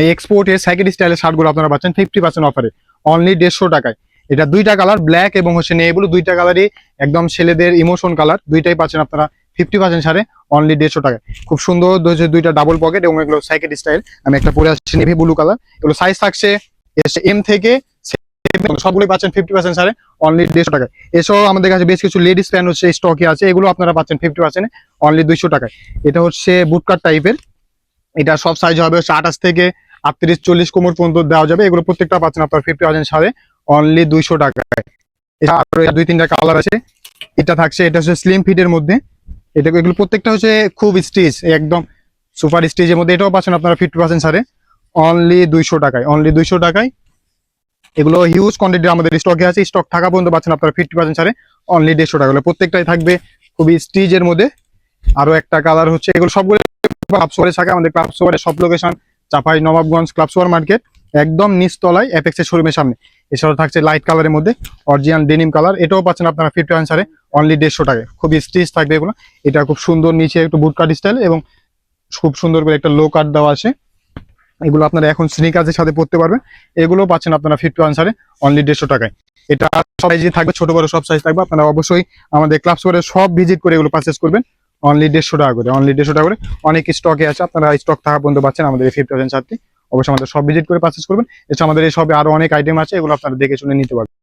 এই এক্সপোর্টের সাইকেল স্টাইলের শার্টগুলো আপনারা পাচ্ছেন 50% অফারে, অনলি 150 টাকায়। এটা দুইটা কালার, ব্ল্যাক এবং হচ্ছে নেভি ব্লু, দুইটা কালারই একদম ছেলেদের ইমোশন কালার, দুইটাই পাচ্ছেন আপনারা 50% ছাড়ে অনলি 150 টাকায়। খুব সুন্দর দুইটা ডাবল পকেট এবং এগুলো সাইকেল স্টাইল। আমি একটা পরে আসছি নেভি ব্লু কালার, এগুলো সাইজ থাকছে এম থেকে সবগুলোই পাচ্ছেন 50% ছাড়ে অনলি 150 টাকায়। এছাড়াও আমাদের কাছে বেশ কিছু লেডিস প্যান্ট হচ্ছে স্টকে আছে, এগুলো আপনারা পাচ্ছেন 50% অনলি 200 টাকায়। এটা হচ্ছে বুটকাট টাইপের, এটা সব সাইজ হবে হচ্ছে 28 থেকে 38 40 কোমর পর্যন্ত দেওয়া যাবে। এগুলো প্রত্যেকটা পাচ্ছেন আপনার 50% ছাড়ে অনলি 200 টাকায়। এছাড়া দুই তিনটা কালার আছে, এটা থাকছে, এটা হচ্ছে স্লিম ফিটের মধ্যে। এটা এগুলো প্রত্যেকটা হচ্ছে খুব স্টিচ, একদম সুপার স্টিচের মধ্যে। এটাও পাচ্ছেন আপনারা 50% ছাড়ে অনলি 200 টাকায়, অনলি 200 টাকায়। এগুলো হিউজ কোয়ান্টিটি আমাদের স্টকে আছে, স্টক থাকা পর্যন্ত পাচ্ছেন আপনারা 50% ছাড়ে অনলি 150 টাকা। প্রত্যেকটাই থাকবে খুবই স্টিচের মধ্যে। আরো একটা কালার হচ্ছে, এগুলো সবগুলো ক্লাব স্টোরে থাকে। আমাদের ক্লাব স্টোরের সব location Chapai Nawabganj club store market, একদম নিচতলায় অ্যাপেক্সের শোরুমের সামনে। এছাড়াও থাকছে লাইট কালারের মধ্যে অরিজিনাল ডেনিম কালার, এটাও পাচ্ছেন আপনারা 50% ছাড়ে অনলি 150 টাকায়। খুবই স্টিচ থাকবে এগুলো। এটা খুব সুন্দর, নিচে একটু বুট কাট স্টাইল এবং খুব সুন্দর করে একটা লো কাট দেওয়া আছে। এগুলো আপনারা এখন স্নিকার্সের সাথে পড়তে পারবেন। এগুলো পাচ্ছেন আপনারা 50% ছাড়ে অনলি 150 টাকায়। এটা সব সাইজে থাকবে, ছোট বড় সব সাইজ থাকবে। আপনারা অবশ্যই আমাদের ক্লাব স্টোরে সব ভিজিট করে এগুলো পারচেস করবেন অনলি 150 টাকা করে, অনলি 150 টাকা করে। অনেক স্টকে আছে, আপনারা স্টক থাকা পর্যন্ত পাচ্ছেন আমাদের এই 50% ছাড়টি। অবশ্যই আমাদের সব ভিজিট করে পারচেস করবেন। এছাড়া আমাদের এই সবে আরো অনেক আইটেম আছে, এগুলো আপনারা দেখে শুনে নিতে পারবেন।